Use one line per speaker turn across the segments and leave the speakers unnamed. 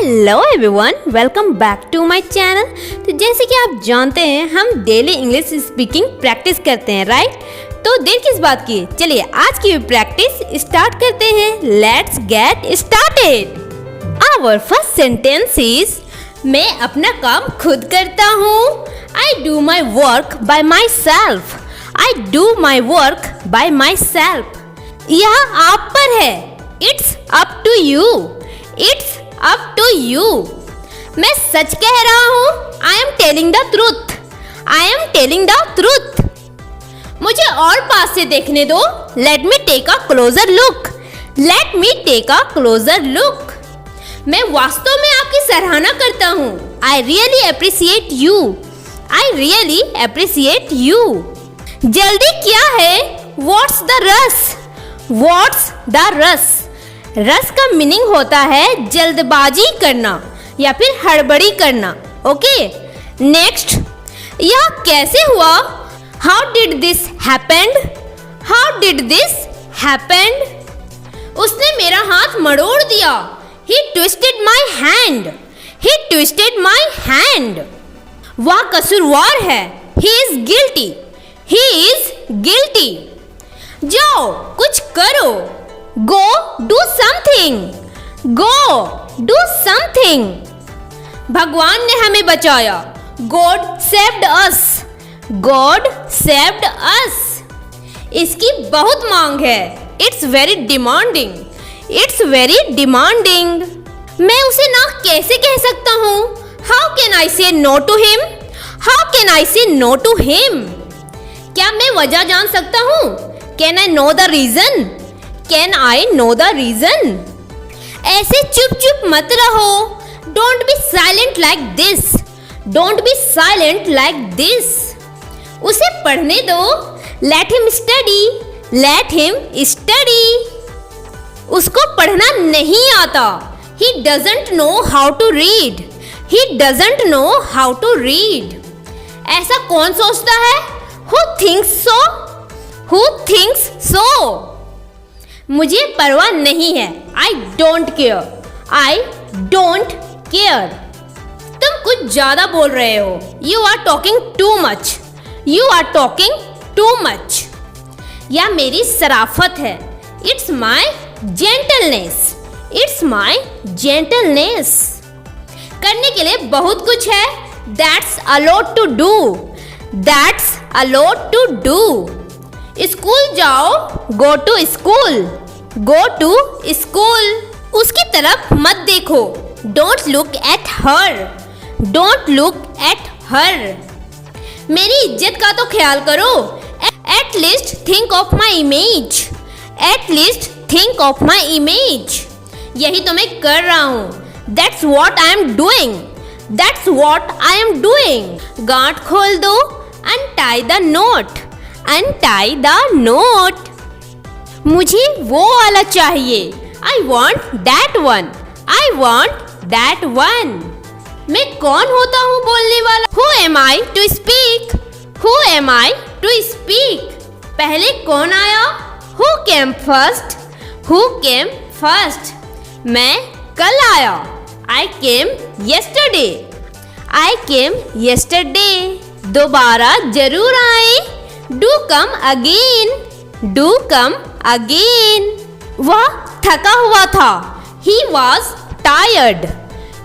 Hello everyone, welcome back to my channel. तो जैसे कि आप जानते हैं हम डेली इंग्लिश स्पीकिंग प्रैक्टिस करते हैं, राइट? तो देर किस बात की, चलिए आज की प्रैक्टिस स्टार्ट करते हैं। Let's get started. Our first sentence is मैं अपना काम खुद करता हूँ। I do my work by myself. I do my work by myself. यह आप पर है। It's up to you. It's up to you. मैं सच कह रहा हूँ। I am telling the truth. I am telling the truth. मुझे और पास से देखने दो। Let me take a closer look. Late me take a closer look. मैं वास्तव में आपकी सराहना करता हूँ। I really appreciate you. I really appreciate you. जल्दी क्या है? What's the rush? What's the rush? Rush का मीनिंग होता है जल्दबाजी करना या फिर हड़बड़ी करना। ओके, नेक्स्ट, यह कैसे हुआ? How did this happened? How did this happened? उसने मेरा हाथ मरोड़ दिया। He twisted my hand. He twisted my hand. वह कसूरवार है। He is guilty. He is guilty. जाओ कुछ करो। Go do something. Go do something. भगवान ने हमें बचाया। God saved us. God saved us. इसकी बहुत मांग है। It's very demanding. It's very demanding. मैं उसे ना कैसे कह सकता हूँ? How can I say no to him? How can I say no to him? क्या मैं वजह जान सकता हूँ? Can I know the reason? Can I know the reason? ऐसे चुप चुप मत रहो। Don't be silent like this. Don't be silent like this. उसे पढ़ने दो। Let him study. Let him study. उसको पढ़ना नहीं आता। He doesn't know how to read. He doesn't know how to read. ऐसा कौन सोचता है? Who thinks so? Who thinks so? मुझे परवाह नहीं है। I don't care. I don't care. तुम कुछ ज्यादा बोल रहे हो। You are talking too much. You are talking too much. यह मेरी शराफत है। It's my gentleness. It's my gentleness. करने के लिए बहुत कुछ है। That's a lot to do. That's a lot to do. School जाओ। Go to school. Go to school. उसकी तरफ मत देखो। Don't look at her. Don't look at her. मेरी इज्जत का तो ख्याल करो। At least think of my image. At least think of my image. यही तो मैं कर रहा हूँ। That's what I am doing. That's what I am doing. गांठ खोल दो। Untie the note. Untie the note. मुझे वो वाला चाहिए। I want that one. I want that one. मैं कौन होता हूँ बोलने वाला? Who am I to speak? Who am I to speak? पहले कौन आया? Who came first? Who came first? मैं कल आया। I came yesterday. I came yesterday. दोबारा जरूर आए। Do come again. Do come again. वह थका हुआ था। He was tired.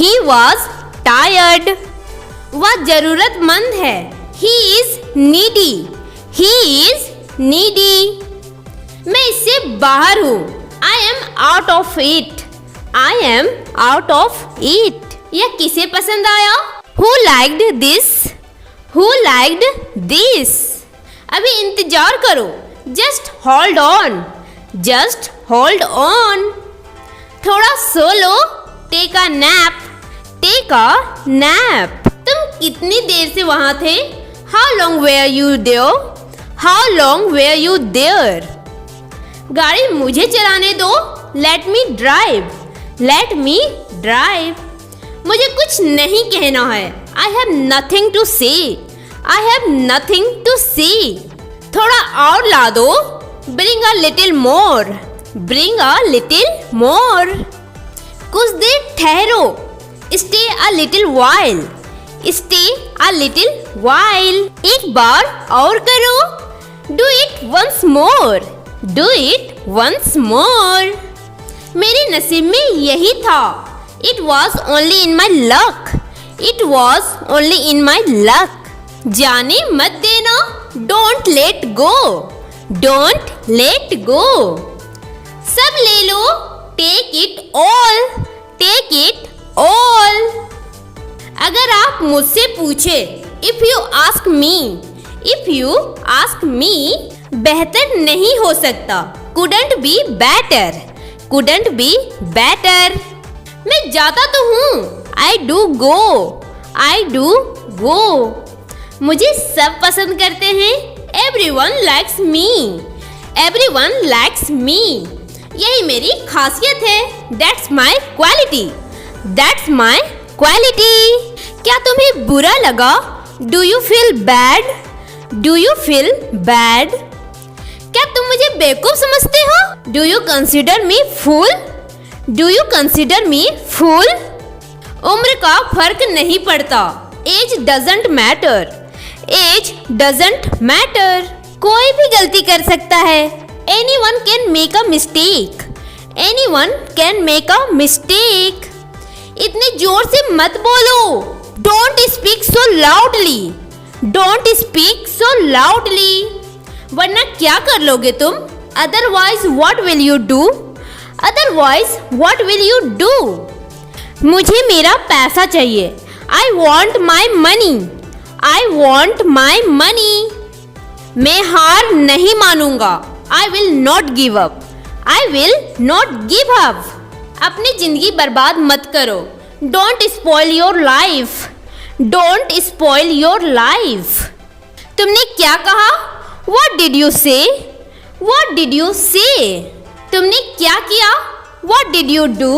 He was tired. वह जरूरतमंद है। He is needy. He is needy. मैं इससे बाहर हूँ। I am out of it. I am out of it. यह किसे पसंद आया? Who liked this? Who liked this? अभी इंतजार करो। Just hold on. Just hold on. थोड़ा सो लो। Take a nap. Take a nap. तुम कितनी देर से वहां थे? How long were you there? How long were you there? गाड़ी मुझे चलाने दो। Let me drive. Let me drive. मुझे कुछ नहीं कहना है। I have nothing to say. I have nothing to say. थोड़ा और ला दो। Bring a little more. Bring a little more. कुछ देर ठहरो। Stay a little while. Stay a little while. एक बार और करो. Do it once more. Do it once more. मेरे नसीब में यही था. It was only in my luck. It was only in my luck. जाने मत देना. Don't let go. Don't let go. सब ले लो. Take it all. Take it all. अगर आप मुझसे पूछे, If you ask me, If you ask me, बेहतर नहीं हो सकता. Couldn't be better. Couldn't be better. मैं जाता तो हूँ. I do go. I do go. मुझे सब पसंद करते हैं. Everyone likes me. Everyone likes me. यही मेरी खासियत है. That's my quality. That's my quality. क्या तुम्हें बुरा लगा? Do you feel bad? Do you feel bad? क्या तुम मुझे बेवकूफ समझते हो? Do you consider me fool? Do you consider me fool? उम्र का फर्क नहीं पड़ता. Age doesn't matter. Age doesn't matter. कोई भी गलती कर सकता है. Anyone can make a mistake. Anyone can make a mistake. इतने जोर से मत बोलो. Don't speak so loudly. Don't speak so loudly. वरना क्या कर लोगे तुम? Otherwise what will you do? Otherwise what will you do? मुझे मेरा पैसा चाहिए. I want my money. I want my money. मैं हार नहीं मानूंगा. I will not give up. I will not give up. अपनी जिंदगी बर्बाद मत करो. Don't spoil your life. Don't spoil your life. तुमने क्या कहा? What did you say? What did you say? तुमने क्या किया? What did you do?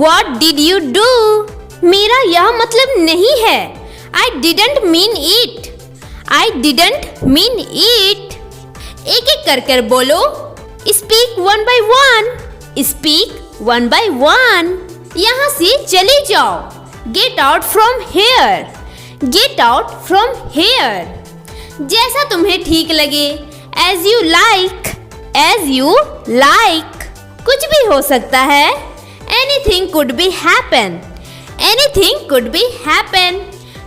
What did you do? मेरा यह मतलब नहीं है. I didn't mean it. I didn't mean it. एक एक कर कर बोलो. Speak one by one. Speak one by one. यहाँ से चले जाओ. Get out from here. Get out from here. जैसा तुम्हें ठीक लगे. As you like. As you like. कुछ भी हो सकता है. Anything could be happen. Anything could be happen.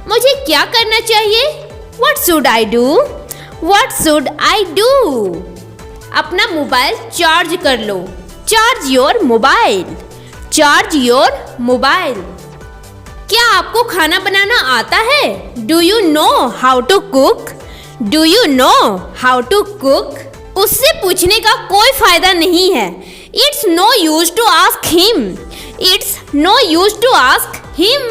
मुझे क्या करना चाहिए? What should I do? What should I do? अपना मोबाइल चार्ज कर लो. Charge your mobile. Charge your mobile. क्या आपको खाना बनाना आता है? Do you know how to cook? Do you know how to cook? उससे पूछने का कोई फायदा नहीं है. It's no use to ask him. It's no use to ask him.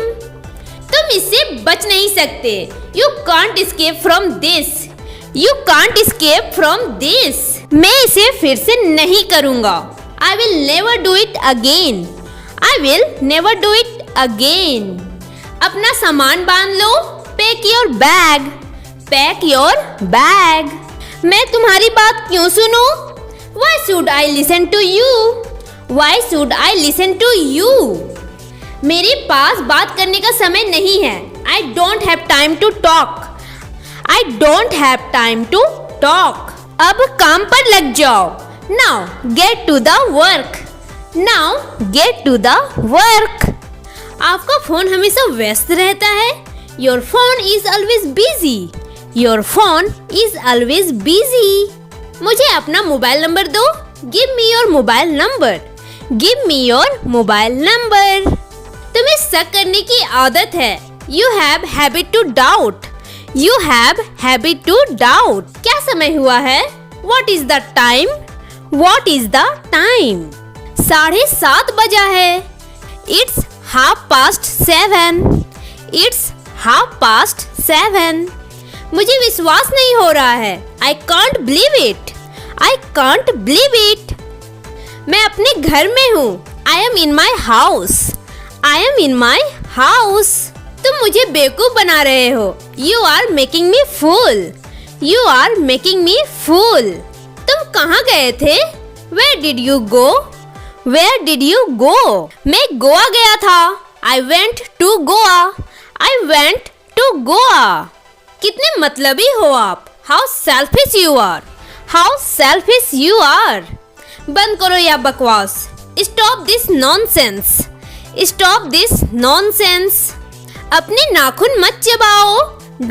तुम इससे बच नहीं सकते. You can't escape from this. You can't escape from this. मैं इसे फिर से नहीं करूँगा. I will never do it again. I will never do it again. अपना सामान बांध लो. Pack your bag. Pack your bag. मैं तुम्हारी बात क्यों सुनूं? Why should I listen to you? Why should I listen to you? मेरे पास बात करने का समय नहीं है. I don't have time to talk. I don't have time to talk. अब काम पर लग जाओ. Now get to the work. Now get to the work. आपका फोन हमेशा व्यस्त रहता है. Your phone is always busy. Your phone is always busy. मुझे अपना मोबाइल नंबर दो. Give me your mobile number. Give me your mobile number. तुम्हें शक करने की आदत है. You have habit to doubt. You have habit to doubt. क्या समय हुआ है? What is the time? What is the time? 7:30 बजा है. It's 7:30. It's 7:30. मुझे विश्वास नहीं हो रहा है. I can't believe it. I can't believe it. मैं अपने घर में हूँ. I am in my house. I am in my house. तुम मुझे बेवकूफ बना रहे हो. You are making me fool. You are making me fool. तुम कहाँ गए थे? Where did you go? Where did you go? मैं गोवा गया था. I went to Goa. I went to Goa. कितने मतलबी हो आप. How selfish you are. How selfish you are. बंद करो यह बकवास. Stop this nonsense. Stop this nonsense. अपने नाखून मत चबाओ.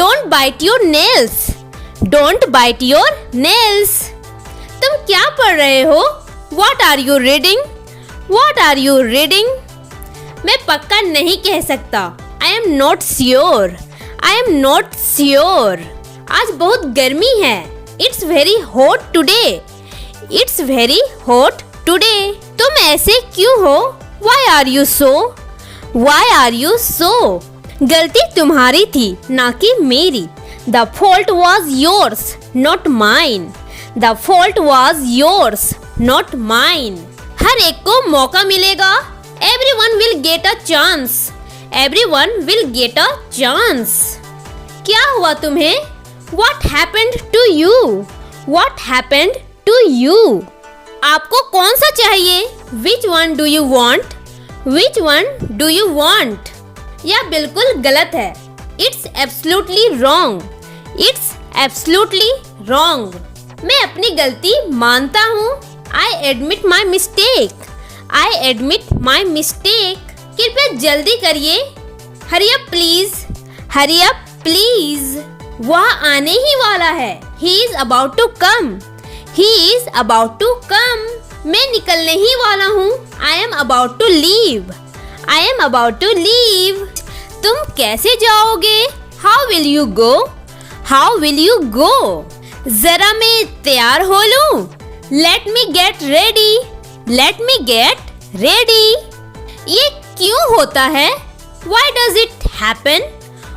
Don't bite your nails. Don't bite your nails. तुम क्या पढ़ रहे हो? What are you reading? What are you reading? मैं पक्का नहीं कह सकता. I am not sure. I am not sure. आज बहुत गर्मी है. It's very hot today. It's very hot today. तुम ऐसे क्यों हो? Why are you so? Why are you so? गलती तुम्हारी थी, ना कि मेरी. The fault was yours, not mine. The fault was yours, not mine. हर एक को मौका मिलेगा. Everyone will get a chance. Everyone will get a chance. क्या हुआ तुम्हें? What happened to you? What happened to you? आपको कौन सा चाहिए? Which one do you want? Which one do you want? यह बिल्कुल गलत है. It's absolutely wrong. It's absolutely wrong. मैं अपनी गलती मानता हूँ. I admit my mistake. I admit my mistake. कृपया जल्दी करिए. Hurry up please. Hurry up please. वह आने ही वाला है. He is about to come. He is about to come. मैं निकलने ही वाला हूँ. I am about to leave. I am about to leave. तुम कैसे जाओगे? How will you go? How will you go? जरा मैं तैयार हो लूं. Let me get ready. Let me get ready. ये क्यों होता है? Why does it happen?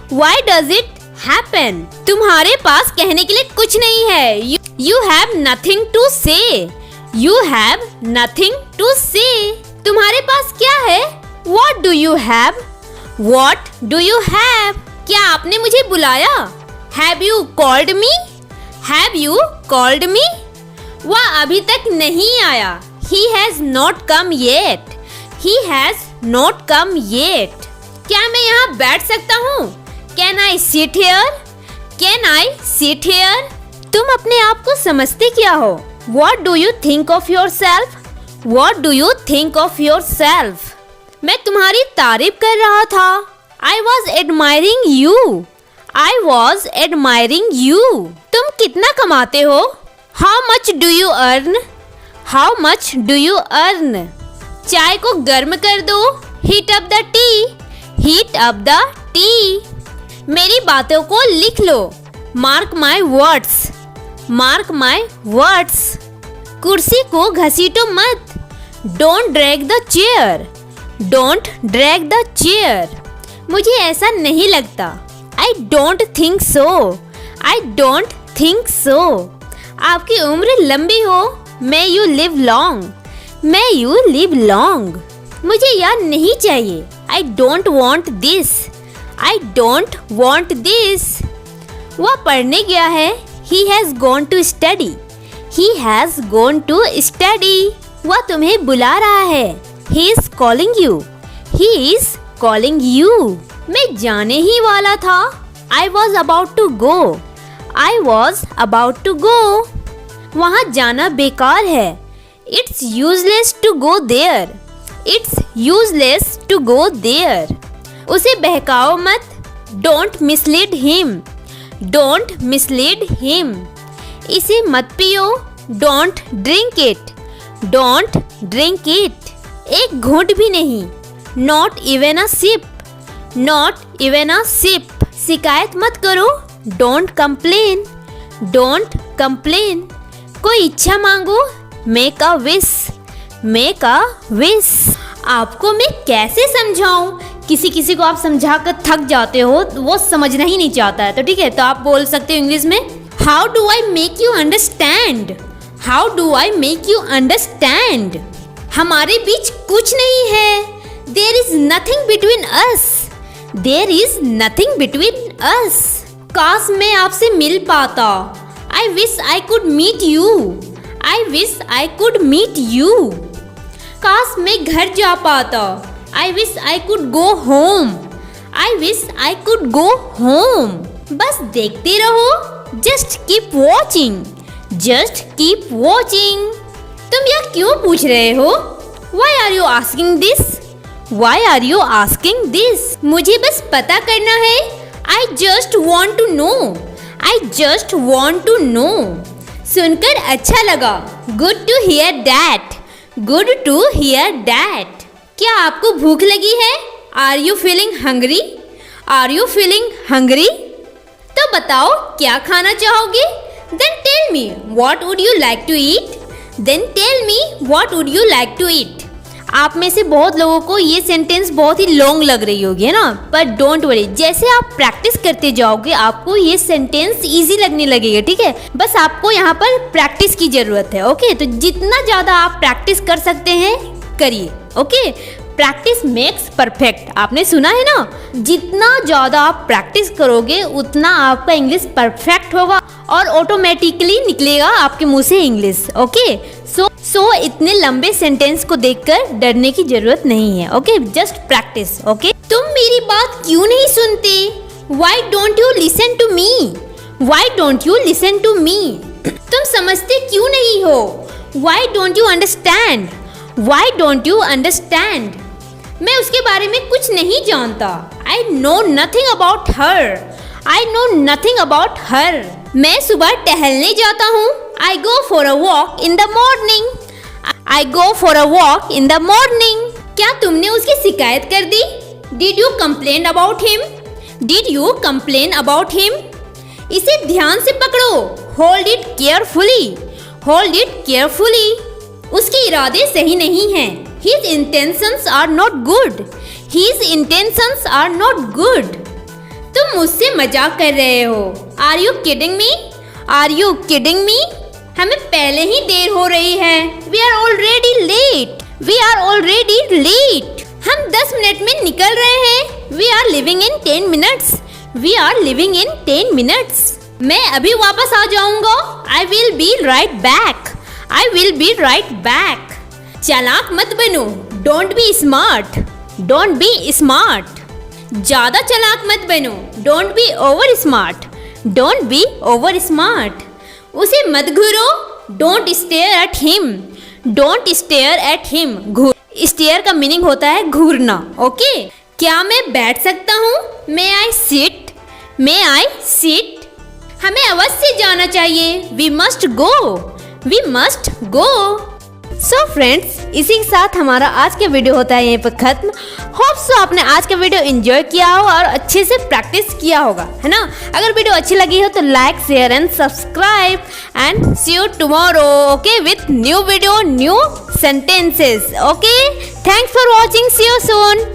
Why does it happen? तुम्हारे पास कहने के लिए कुछ नहीं है. You have nothing to say. You have nothing to say. तुम्हारे पास क्या है? What do you have? What do you have? क्या आपने मुझे बुलाया? Have you called me? Have you called me? वह अभी तक नहीं आया. He has not come yet. He has not come yet. क्या मैं यहाँ बैठ सकता हूँ? Can I sit here? Can I sit here? तुम अपने आप को समझते क्या हो? What do you think of yourself? What do you think of yourself? मैं तुम्हारी तारीफ कर रहा था. I was admiring you. I was admiring you. तुम कितना कमाते हो? How much do you earn? How much do you earn? चाय को गर्म कर दो. Heat up the tea. Heat up the tea. मेरी बातों को लिख लो. Mark my words. Mark my words. कुर्सी को घसीटो मत. Don't drag the chair. Don't drag the chair. मुझे ऐसा नहीं लगता. I don't think so. I don't think so. आपकी उम्र लंबी हो. May you live long. May you live long. मुझे यह नहीं चाहिए. I don't want this. I don't want this. वह पढ़ने गया है. He has gone to study. He has gone to study. वह तुम्हें बुला रहा है. He is calling you. He is calling you. मैं जाने ही वाला था. I was about to go. I was about to go. वहाँ जाना बेकार है. It's useless to go there. It's useless to go there. उसे बहकाओ मत. Don't mislead him. Don't mislead him. इसे मत पियो. Don't drink it. Don't drink it. एक घूंट भी नहीं. Not even a sip. Not even a sip. शिकायत मत करो. Don't complain. Don't complain. कोई इच्छा मांगो. Make a wish. Make a wish. आपको मैं कैसे समझाऊं? किसी किसी को आप समझा कर थक जाते हो, वो समझना ही नहीं चाहता है. तो ठीक है, तो आप बोल सकते हो इंग्लिश में. How do I make you understand? How do I make you understand? हमारे बीच कुछ नहीं है. There is nothing between us. There is nothing between us. काश मैं आपसे मिल पाता. I wish I could meet you. I wish I could meet you. काश मैं घर जा पाता. I wish I could go home. I wish I could go home. बस देखते रहो. Just keep watching. Just keep watching. तुम यह क्यों पूछ रहे हो? Why are you asking this? Why are you asking this? मुझे बस पता करना है. I just want to know. I just want to know. सुनकर अच्छा लगा. Good to hear that. Good to hear that. क्या आपको भूख लगी है? Are you feeling hungry? Are you feeling hungry? तो बताओ क्या खाना चाहोगे? Then tell me what would you like to eat? Then tell me what would you like to eat? आप में से बहुत लोगों को ये सेंटेंस बहुत ही लॉन्ग लग रही होगी है ना, पर डोंट वरी, जैसे आप प्रैक्टिस करते जाओगे आपको ये सेंटेंस इजी लगने लगेगा. ठीक है, बस आपको यहाँ पर प्रैक्टिस की जरूरत है. ओके, तो जितना ज़्यादा आप प्रैक्टिस कर सकते हैं करिए. ओके, प्रैक्टिस मेक्स परफेक्ट, आपने सुना है ना. जितना ज़्यादा आप प्रैक्टिस करोगे उतना आपका इंग्लिश परफेक्ट होगा और ऑटोमेटिकली निकलेगा आपके मुंह से इंग्लिश. ओके, सो इतने लंबे सेंटेंस को देखकर डरने की जरूरत नहीं है. Okay, just practice. ओके, तुम मेरी बात क्यों नहीं सुनते? Why don't you listen to me? Why don't you listen to me? तुम समझते क्यों नहीं हो? Why don't you understand? Why don't you understand? मैं उसके बारे में कुछ नहीं जानता. I know nothing about her. I know nothing about her. मैं सुबह टहलने जाता हूँ. I go for a walk in the morning. I go for a walk in the morning. क्या तुमने उसकी शिकायत कर दी? Did you complain about him? Did you complain about him? इसे ध्यान से पकड़ो. Hold it carefully. Hold it carefully. उसके इरादे सही नहीं हैं. His intentions are not good. His intentions are not good. तुम मुझसे मजाक कर रहे हो. Are you kidding me? Are you kidding me? हमें पहले ही देर हो रही है. We are already late. We are already late. हम 10 मिनट में निकल रहे हैं. We are leaving in 10 minutes. We are leaving in 10 minutes. मैं अभी वापस आ जाऊंगा. I will be right back. I will be right back. चालाक मत बनो. Don't be smart. Don't be smart. ज़्यादा चालाक मत बनो. Don't be over smart. Don't be over smart. उसे मत घूरो. Don't stare at him. Don't stare at him. Stare का मीनिंग होता है घूरना. ओके, क्या मैं बैठ सकता हूँ? May I sit? May I sit? हमें अवश्य जाना चाहिए. We must go. We must go. So friends, इसी के साथ हमारा आज का वीडियो होता है यहीं पर खत्म. होप सो आपने आज का वीडियो एंजॉय किया हो और अच्छे से प्रैक्टिस किया होगा, है ना. अगर वीडियो अच्छी लगी हो तो like, share and subscribe and see you tomorrow. Okay, with new video, new sentences. Okay, thanks for watching. See you soon.